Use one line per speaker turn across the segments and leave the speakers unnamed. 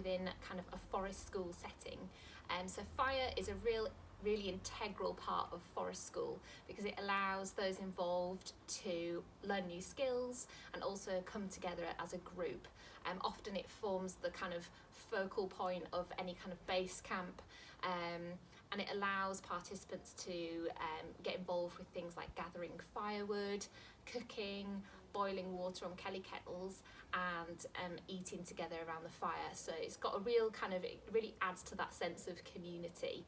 within kind of a forest school setting. So fire is a really integral part of forest school because it allows those involved to learn new skills and also come together as a group. Often it forms the kind of focal point of any kind of base camp, and it allows participants to get involved with things like gathering firewood, cooking, boiling water on kelly kettles, and eating together around the fire. So it's got a real kind of, it really adds to that sense of community.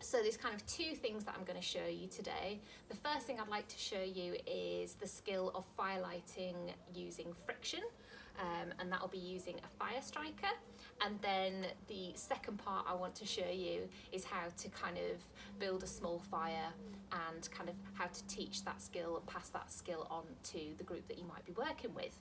So there's kind of two things that I'm going to show you today. The first thing I'd like to show you is the skill of firelighting using friction, and that will be using a fire striker. And then the second part I want to show you is how to kind of build a small fire and kind of how to teach that skill and pass that skill on to the group that you might be working with.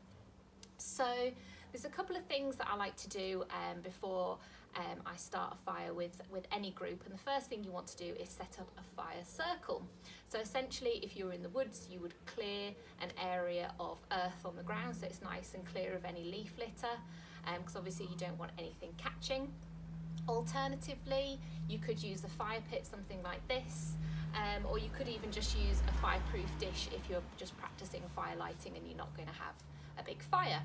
So there's a couple of things that I like to do before I start a fire with any group, and the first thing you want to do is set up a fire circle. So essentially, if you're in the woods, you would clear an area of earth on the ground so it's nice and clear of any leaf litter, because obviously you don't want anything catching. Alternatively, you could use a fire pit, something like this, or you could even just use a fireproof dish if you're just practicing fire lighting and you're not going to have a big fire.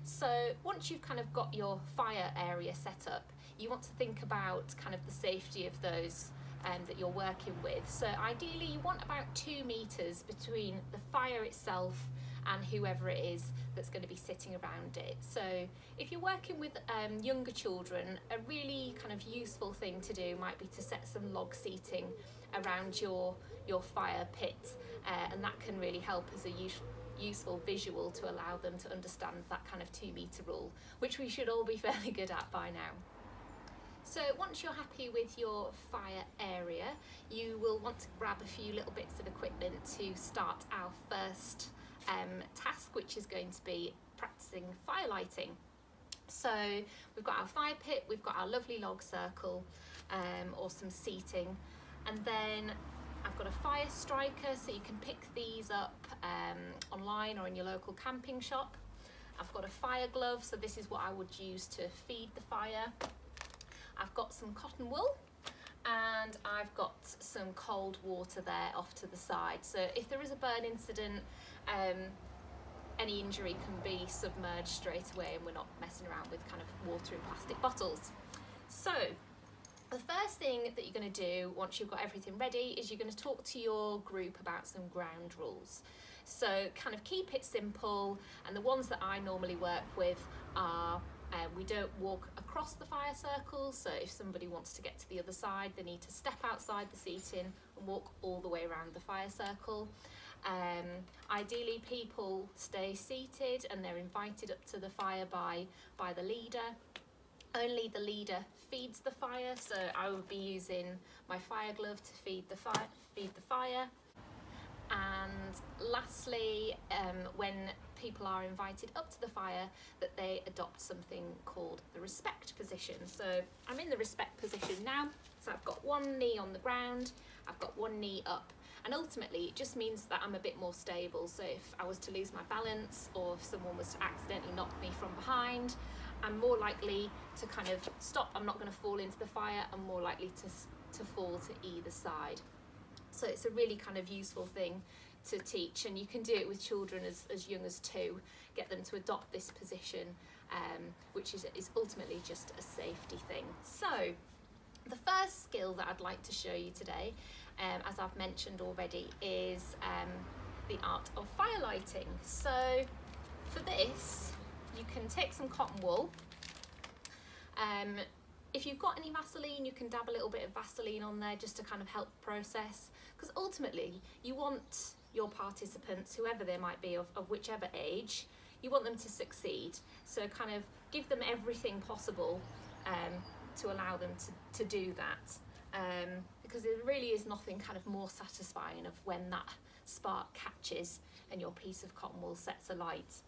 So once you've kind of got your fire area set up, you want to think about kind of the safety of those that you're working with. So ideally you want about 2 meters between the fire itself and whoever it is that's going to be sitting around it. So if you're working with younger children, a really kind of useful thing to do might be to set some log seating around your fire pit, and that can really help as a useful visual to allow them to understand that kind of 2 meter rule, which we should all be fairly good at by now. So once you're happy with your fire area, you will want to grab a few little bits of equipment to start our first task, which is going to be practicing fire lighting. So we've got our fire pit, we've got our lovely log circle, or some seating, and then I've got a fire striker, so you can pick these up online or in your local camping shop. I've got a fire glove, so this is what I would use to feed the fire. I've got some cotton wool, and I've got some cold water there off to the side. So if there is a burn incident, any injury can be submerged straight away and we're not messing around with kind of water in plastic bottles. So the first thing that you're going to do once you've got everything ready is you're going to talk to your group about some ground rules. So kind of keep it simple, and the ones that I normally work with are we don't walk across the fire circle, so if somebody wants to get to the other side they need to step outside the seating and walk all the way around the fire circle. Ideally people stay seated and they're invited up to the fire by the leader. Only the leader feeds the fire, so I would be using my fire glove to feed the fire. And lastly, when people are invited up to the fire, that they adopt something called the respect position. So I'm in the respect position now, so I've got one knee on the ground, I've got one knee up, and ultimately it just means that I'm a bit more stable. So if I was to lose my balance, or if someone was to accidentally knock me from behind, I'm more likely to kind of stop. I'm not going to fall into the fire, I'm more likely to fall to either side. So it's a really kind of useful thing to teach, and you can do it with children as young as 2, get them to adopt this position, which is ultimately just a safety thing. So the first skill that I'd like to show you today, as I've mentioned already, is the art of fire lighting. So for this, you can take some cotton wool. If you've got any Vaseline, you can dab a little bit of Vaseline on there just to kind of help the process, because ultimately you want your participants, whoever they might be, of whichever age, you want them to succeed. So kind of give them everything possible to allow them to do that, because there really is nothing kind of more satisfying of when that spark catches and your piece of cotton wool sets alight.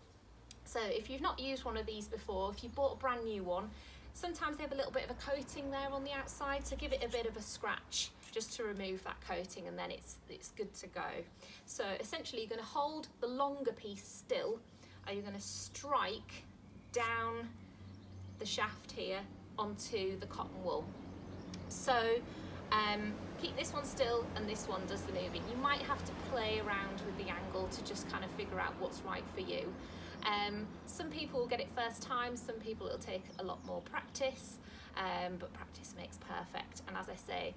So if you've not used one of these before, if you bought a brand new one, sometimes they have a little bit of a coating there on the outside, so give it a bit of a scratch just to remove that coating, and then it's good to go. So essentially you're going to hold the longer piece still, and you're going to strike down the shaft here onto the cotton wool. So keep this one still and this one does the moving. You might have to play around with the angle to just kind of figure out what's right for you. Some people will get it first time, some people it'll take a lot more practice, but practice makes perfect. And as I say,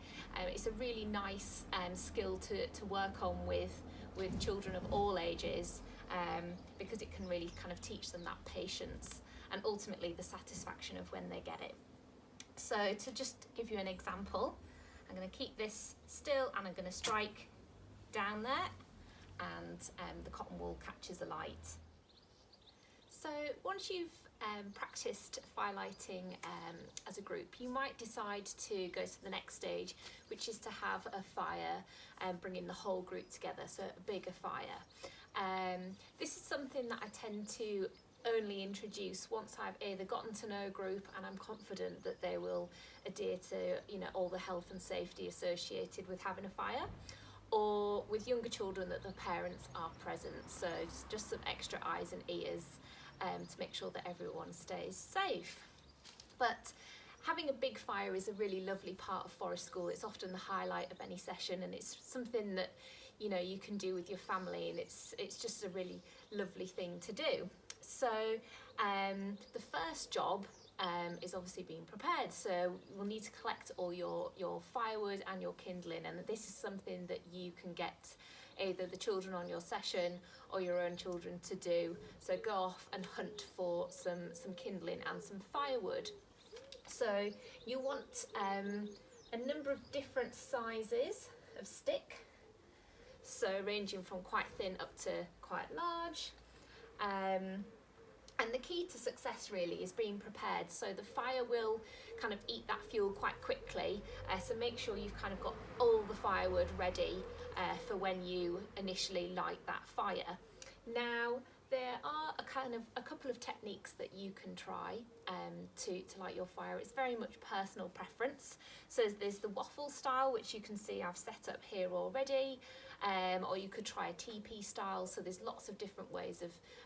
it's a really nice skill to work on with children of all ages, because it can really kind of teach them that patience and ultimately the satisfaction of when they get it. So to just give you an example, I'm going to keep this still and I'm going to strike down there, and the cotton wool catches the light. So once you've practiced firelighting as a group, you might decide to go to the next stage, which is to have a fire and bringing the whole group together, so a bigger fire. This is something that I tend to only introduce once I've either gotten to know a group and I'm confident that they will adhere to all the health and safety associated with having a fire, or with younger children that the parents are present, so it's just some extra eyes and ears to make sure that everyone stays safe. But having a big fire is a really lovely part of Forest School. It's often the highlight of any session, and it's something that you can do with your family, and it's just a really lovely thing to do. So the first job is obviously being prepared. So we'll need to collect all your firewood and your kindling, and this is something that you can get either the children on your session or your own children to do. So go off and hunt for some kindling and some firewood. So you want a number of different sizes of stick, so ranging from quite thin up to quite large. And the key to success really is being prepared. So the fire will kind of eat that fuel quite quickly. So make sure you've kind of got all the firewood ready for when you initially light that fire. Now, there are a couple of techniques that you can try to light your fire. It's very much personal preference. So there's the waffle style, which you can see I've set up here already, or you could try a teepee style. So there's lots of different ways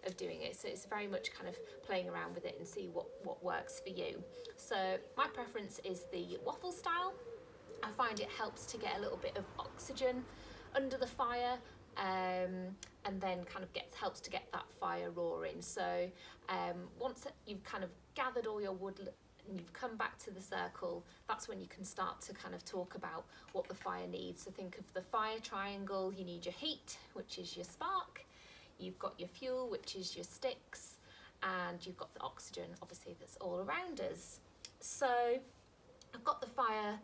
of doing it. So it's very much kind of playing around with it and see what works for you. So my preference is the waffle style. I find it helps to get a little bit of oxygen under the fire, and then kind of helps to get that fire roaring. So once you've kind of gathered all your wood and you've come back to the circle, that's when you can start to kind of talk about what the fire needs. So think of the fire triangle. You need your heat, which is your spark, you've got your fuel, which is your sticks, and you've got the oxygen, obviously, that's all around us. So I've got the fire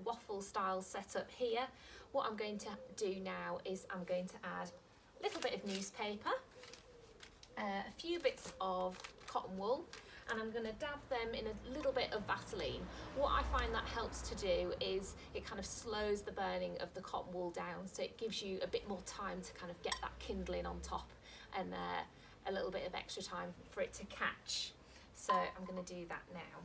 waffle style set up here. What I'm going to do now is I'm going to add a little bit of newspaper, a few bits of cotton wool, and I'm going to dab them in a little bit of Vaseline. What I find that helps to do is it kind of slows the burning of the cotton wool down, so it gives you a bit more time to kind of get that kindling on top, and a little bit of extra time for it to catch. So I'm going to do that now.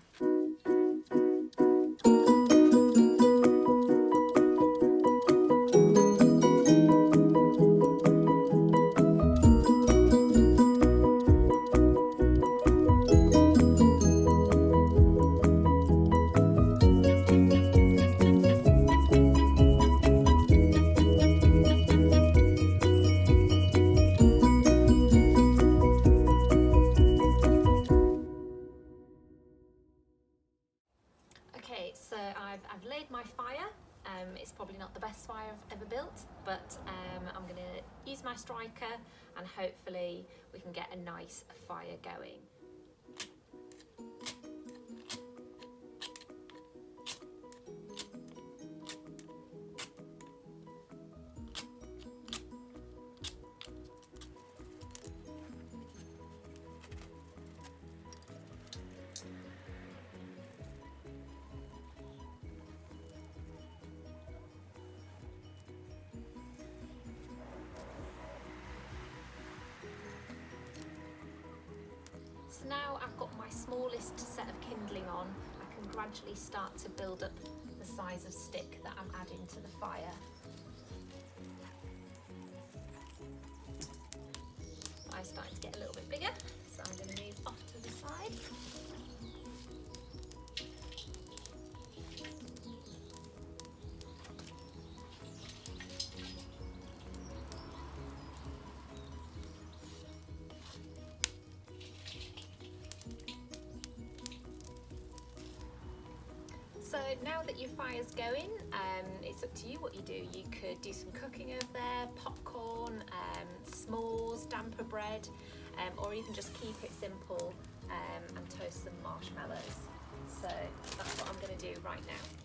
Okay, so I've laid my fire. It's probably not the best fire I've ever built, but I'm going to use my striker and hopefully we can get a nice fire going. So now I've got my smallest set of kindling on, I can gradually start to build up the size of stick that I'm adding to the fire. I'm starting to get a little bit bigger, so I'm going to move off to the side. So now that your fire's going, it's up to you what you do. You could do some cooking over there, popcorn, s'mores, damper bread, or even just keep it simple and toast some marshmallows. So that's what I'm going to do right now.